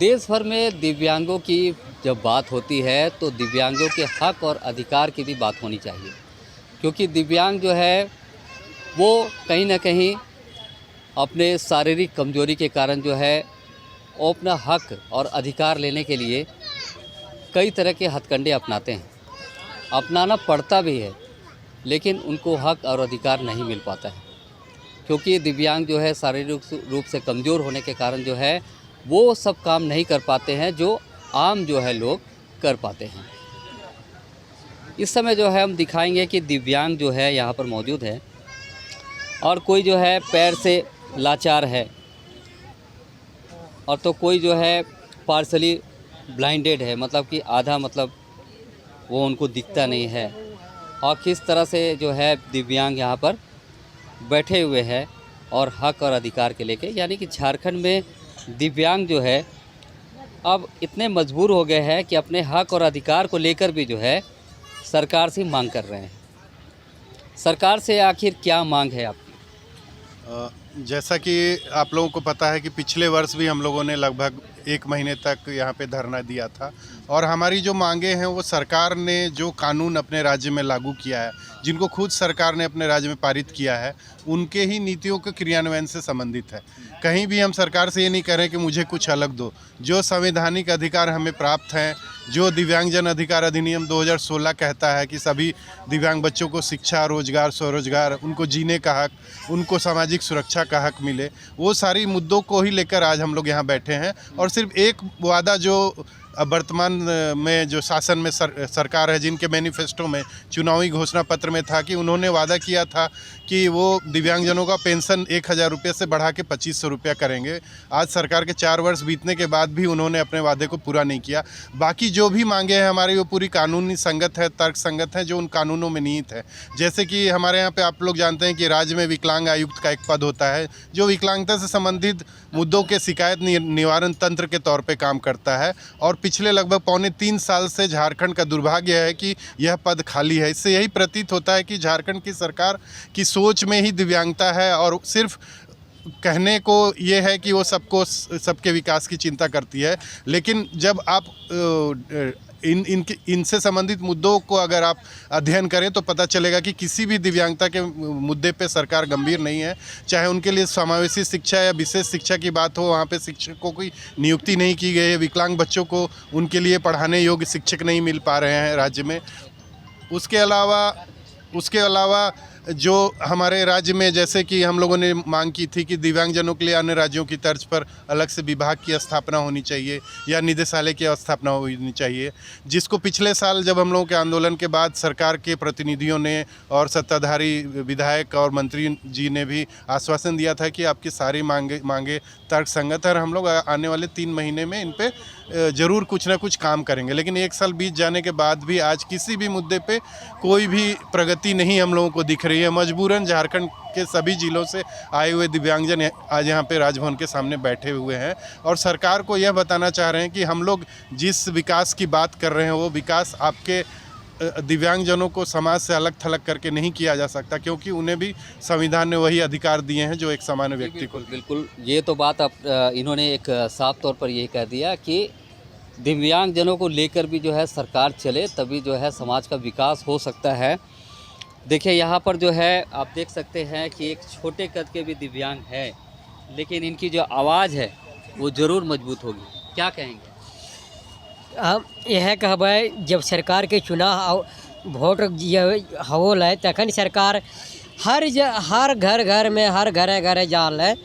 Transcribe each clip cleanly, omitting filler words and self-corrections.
देश भर में दिव्यांगों की जब बात होती है तो दिव्यांगों के हक और अधिकार की भी बात होनी चाहिए, क्योंकि दिव्यांग जो है वो कहीं ना कहीं अपने शारीरिक कमजोरी के कारण जो है वो अपना हक और अधिकार लेने के लिए कई तरह के हथकंडे अपनाते हैं। अपनाना पड़ता भी है, लेकिन उनको हक और अधिकार नहीं मिल पाता है, क्योंकि दिव्यांग जो है शारीरिक रूप से कमज़ोर होने के कारण जो है वो सब काम नहीं कर पाते हैं जो आम जो है लोग कर पाते हैं। इस समय जो है हम दिखाएंगे कि दिव्यांग जो है यहाँ पर मौजूद है और कोई जो है पैर से लाचार है और तो कोई जो है पार्शली ब्लाइंडेड है, मतलब कि आधा मतलब वो उनको दिखता नहीं है। और किस तरह से जो है दिव्यांग यहाँ पर बैठे हुए हैं और हक और अधिकार के लेके, यानी कि झारखंड में दिव्यांग जो है अब इतने मजबूर हो गए हैं कि अपने हक और अधिकार को लेकर भी जो है सरकार से मांग कर रहे हैं। सरकार से आखिर क्या मांग है आपकी? जैसा कि आप लोगों को पता है कि पिछले वर्ष भी हम लोगों ने लगभग 1 महीने तक यहाँ पे धरना दिया था और हमारी जो मांगे हैं वो सरकार ने जो कानून अपने राज्य में लागू किया है, जिनको खुद सरकार ने अपने राज्य में पारित किया है, उनके ही नीतियों के क्रियान्वयन से संबंधित है। कहीं भी हम सरकार से ये नहीं कह रहे कि मुझे कुछ अलग दो। जो संवैधानिक अधिकार हमें प्राप्त हैं, जो दिव्यांगजन अधिकार अधिनियम 2016 कहता है कि सभी दिव्यांग बच्चों को शिक्षा, रोजगार, स्वरोजगार, उनको जीने का हक, उनको सामाजिक सुरक्षा का हक मिले, वो सारी मुद्दों को ही लेकर आज हम लोग यहाँ बैठे हैं। और सिर्फ एक वादा जो वर्तमान में जो शासन में सरकार है, जिनके मैनिफेस्टो में चुनावी घोषणा पत्र में था कि उन्होंने वादा किया था कि वो दिव्यांगजनों का पेंशन 1000 रुपये से बढ़ा के 2500 रुपया करेंगे। आज सरकार के 4 वर्ष बीतने के बाद भी उन्होंने अपने वादे को पूरा नहीं किया। बाकी जो भी मांगे हैं हमारी, वो पूरी कानूनी संगत है, तर्क संगत है, जो उन कानूनों में निहित है। जैसे कि हमारे यहाँ पे आप लोग जानते हैं कि राज्य में विकलांग आयुक्त का एक पद होता है, जो विकलांगता से संबंधित मुद्दों के शिकायत निवारण तंत्र के तौर पर काम करता है। और पिछले लगभग 3.25 साल से झारखंड का दुर्भाग्य है कि यह पद खाली है। इससे यही प्रतीत होता है कि झारखंड की सरकार की सोच में ही दिव्यांगता है और सिर्फ कहने को ये है कि वो सबके विकास की चिंता करती है। लेकिन जब आप इनसे संबंधित मुद्दों को अगर आप अध्ययन करें तो पता चलेगा कि किसी भी दिव्यांगता के मुद्दे पे सरकार गंभीर नहीं है। चाहे उनके लिए समावेशी शिक्षा या विशेष शिक्षा की बात हो, वहाँ पे शिक्षकों की नियुक्ति नहीं की गई है। विकलांग बच्चों को उनके लिए पढ़ाने योग्य शिक्षक नहीं मिल पा रहे हैं राज्य में। उसके अलावा जो हमारे राज्य में, जैसे कि हम लोगों ने मांग की थी कि दिव्यांगजनों के लिए अन्य राज्यों की तर्ज पर अलग से विभाग की स्थापना होनी चाहिए या निदेशालय की स्थापना होनी चाहिए, जिसको पिछले साल जब हम लोगों के आंदोलन के बाद सरकार के प्रतिनिधियों ने और सत्ताधारी विधायक और मंत्री जी ने भी आश्वासन दिया था कि आपकी सारी मांगे तर्क संगत है और हम लोग आने वाले 3 महीने में इन पर ज़रूर कुछ ना कुछ काम करेंगे। लेकिन 1 साल बीत जाने के बाद भी आज किसी भी मुद्दे पे कोई भी प्रगति नहीं हम लोगों को दिख रही है। मजबूरन झारखंड के सभी जिलों से आए हुए दिव्यांगजन आज यहाँ पे राजभवन के सामने बैठे हुए हैं और सरकार को यह बताना चाह रहे हैं कि हम लोग जिस विकास की बात कर रहे हैं वो विकास आपके दिव्यांगजनों को समाज से अलग थलग करके नहीं किया जा सकता, क्योंकि उन्हें भी संविधान ने वही अधिकार दिए हैं जो एक सामान्य व्यक्ति को। बिल्कुल, ये तो बात आप इन्होंने एक साफ तौर पर ये कह दिया कि दिव्यांगजनों को लेकर भी जो है सरकार चले, तभी जो है समाज का विकास हो सकता है। देखिए यहाँ पर जो है आप देख सकते हैं कि एक छोटे कद के भी दिव्यांग है, लेकिन इनकी जो आवाज़ है वो ज़रूर मजबूत होगी। क्या कहेंगे? हम यह कहबै, जब सरकार के चुनाव वोट होल है तखन सरकार हर घर में हर घरे जाल है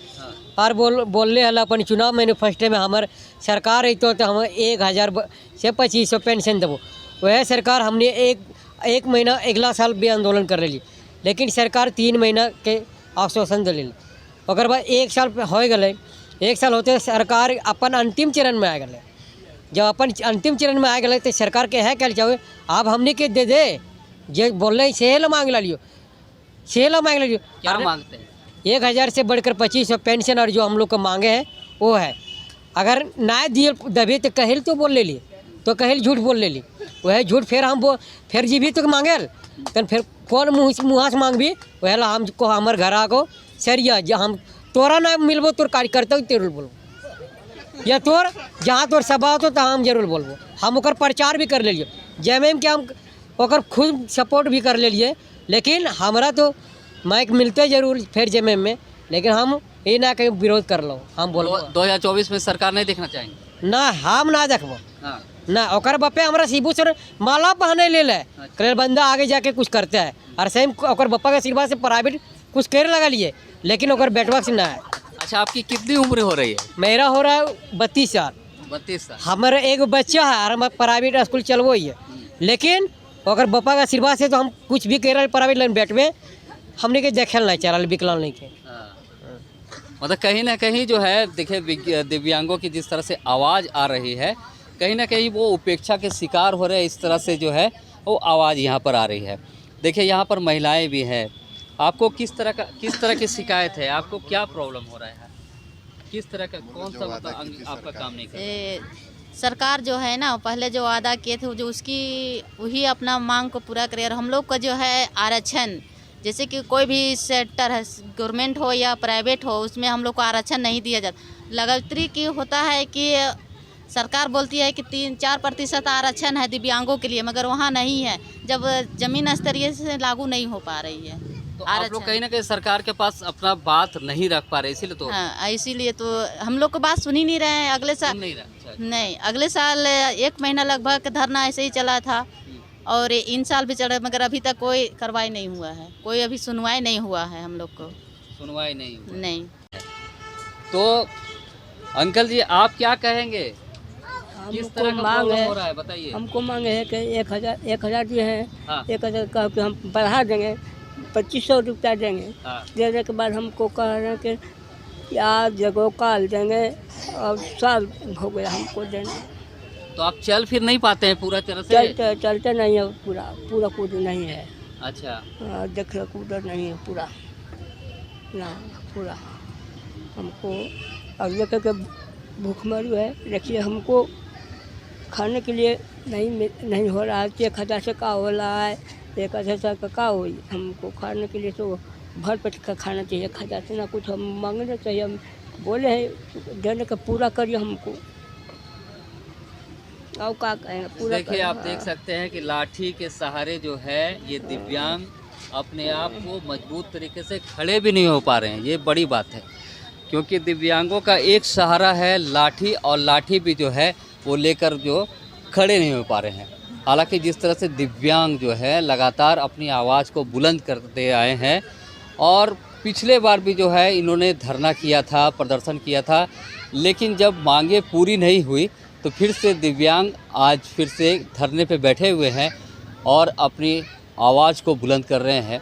और बोलले हल अपन चुनाव मैनिफेस्टो में हमार सरकार अतो तो हम 1000 से 2500 पेंशन देवो। वह सरकार हमने एक महीना अगला साल भी आंदोलन कर ली, लेकिन सरकार 3 महीना के आश्वासन दिल। ओकर बाद 1 साल हो गए, 1 साल होते सरकार अपन अंतिम चरण में आ गए। जब अपन अंतिम चरण में आ गए तो सरकार के है कल चाहे आप हमने के दे जो बोल रहे से ला मांग लियो, से ला मांग लियो। क्या मांगते हैं? 1000 से बढ़कर 2500 पेंशन और जो हम लोग को मांगे हैं वो है। अगर ना दिए दबे तो कहल तो बोल ले ली, तो कहल झूठ बोल ले ली, वह झूठ फिर हम फिर जी भी तो मांगे तो फिर कौन मुँह से मांग भी वह हमको हमारे घर आको सरिया जो हम तोरा ना मिलबो तोर कार्यकर्ता तेरुल बोलो। या तोर जहाँ तोर सभा हो तो हम जरूर बोलबो, हम ओकर प्रचार भी कर लेलिए, जेएमएम के हम ओकर खुद सपोर्ट भी कर लेलिए, लेकिन हमरा तो माइक मिलते जरूर फिर जेएमएम में, लेकिन हम ये ना कहीं विरोध कर लो, हम बोलबो 2024 में सरकार नहीं देखना चाहेंगे। ना, हम ना देखबो हाँ ना, ओकर बापे हमरा शिबू सर माला पहने ले ले करे बंदा आगे जाके कुछ करता है, और सेम ओकर बापा के आशीर्वाद से प्राइवेट कुछ कर लगा लिए, लेकिन ओकर बेटवा से ना है। अच्छा, आपकी कितनी उम्र हो रही है? मेरा हो रहा है 32 साल। 32 साल। हमारे एक बच्चा है और हम प्राइवेट स्कूल चलवो ही है, लेकिन अगर पापा का आशीर्वाद से तो हम कुछ भी कह रहे प्राइवेट लाइन बैठ में हमने के देखे नहीं चल रहा, विकलांग नहीं के। मतलब कहीं ना कहीं जो है देखिए दिव्यांगों की जिस तरह से आवाज़ आ रही है, कहीं ना कहीं वो उपेक्षा के शिकार हो रहे हैं, इस तरह से जो है वो आवाज़ यहाँ पर आ रही है। देखिए यहाँ पर महिलाएं भी हैं, आपको किस तरह की शिकायत है, आपको क्या प्रॉब्लम हो रहा है, किस तरह का कौन सा मतलब अंग आपका काम नहीं कर रहा? सरकार जो है ना, पहले जो वादा किए थे जो उसकी वही अपना मांग को पूरा करे, और हम लोग का जो है आरक्षण, जैसे कि कोई भी सेक्टर है, गवर्नमेंट हो या प्राइवेट हो, उसमें हम लोग को आरक्षण नहीं दिया जाता। लगातार की होता है कि सरकार बोलती है कि 3-4% आरक्षण है दिव्यांगों के लिए, मगर वहाँ नहीं है, जब जमीन स्तरीय से लागू नहीं हो पा रही है। तो आप लोग कहीं ना कहीं सरकार के पास अपना बात नहीं रख पा रहे, इसीलिए तो हाँ, इसीलिए तो हम लोग को बात सुन ही नहीं रहे हैं। अगले साल नहीं, अगले साल 1 महीना लगभग धरना ऐसे ही चला था, और इन साल भी चल रहा, मगर अभी तक कोई कार्रवाई नहीं हुआ है, कोई अभी सुनवाई नहीं हुआ है, हम लोग को सुनवाई नहीं हुई। नहीं। तो अंकल जी आप क्या कहेंगे, किस तरह का मांग प्रॉब्लम है, हो रहा है बताइए? हमको मांग है कि 1000 जो है, हाँ। 1000 का कि हम बढ़ा देंगे, 2500 रुपया देंगे। हाँ। देने के बाद हमको कह रहे हैं कि आज जगह काल देंगे, और साल हो गया हमको देने। तो आप चल फिर नहीं पाते हैं पूरा तरह से? चलते नहीं है, पूरा कूद नहीं है। अच्छा, देख कूद नहीं है पूरा ना, पूरा हमको अब लेकर के भूखमरी है। देखिए हमको खाने के लिए नहीं हो रहा है, 1000 से का हो रहा है, 1000 से का हो, हमको खाने के लिए तो भर पेट का खाना चाहिए, 1000 से ना कुछ हम मांगना चाहिए। हम बोले हैं देने का पूरा करिए हमको, और का कहें पूरा। देखिए आप देख सकते हैं कि लाठी के सहारे जो है ये दिव्यांग अपने आप को मजबूत तरीके से खड़े भी नहीं हो पा रहे हैं, ये बड़ी बात है, क्योंकि दिव्यांगों का एक सहारा है लाठी, और लाठी भी जो है वो लेकर जो खड़े नहीं हो पा रहे हैं। हालांकि जिस तरह से दिव्यांग जो है लगातार अपनी आवाज़ को बुलंद करते आए हैं, और पिछले बार भी जो है इन्होंने धरना किया था, प्रदर्शन किया था, लेकिन जब मांगे पूरी नहीं हुई तो फिर से दिव्यांग आज फिर से धरने पे बैठे हुए हैं और अपनी आवाज़ को बुलंद कर रहे हैं।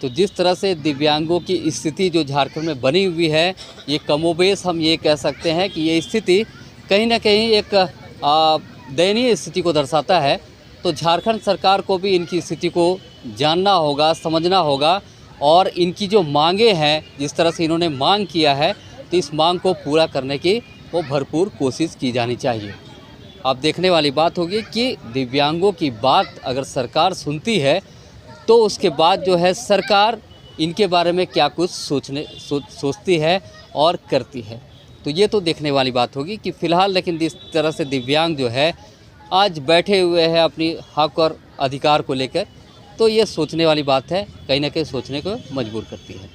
तो जिस तरह से दिव्यांगों की स्थिति जो झारखंड में बनी हुई है, ये कमोबेश हम ये कह सकते हैं कि ये स्थिति कहीं ना कहीं एक दयनीय स्थिति को दर्शाता है। तो झारखंड सरकार को भी इनकी स्थिति को जानना होगा, समझना होगा, और इनकी जो मांगे हैं, जिस तरह से इन्होंने मांग किया है, तो इस मांग को पूरा करने की वो भरपूर कोशिश की जानी चाहिए। अब देखने वाली बात होगी कि दिव्यांगों की बात अगर सरकार सुनती है तो उसके बाद जो है सरकार इनके बारे में क्या कुछ सोचती है और करती है। तो ये तो देखने वाली बात होगी कि फ़िलहाल लेकिन जिस तरह से दिव्यांग जो है आज बैठे हुए हैं अपनी हक और अधिकार को लेकर, तो ये सोचने वाली बात है, कहीं ना कहीं सोचने को मजबूर करती है।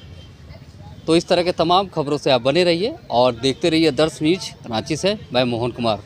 तो इस तरह के तमाम खबरों से आप बने रहिए और देखते रहिए दर्श न्यूज रांची से। मैं मोहन कुमार।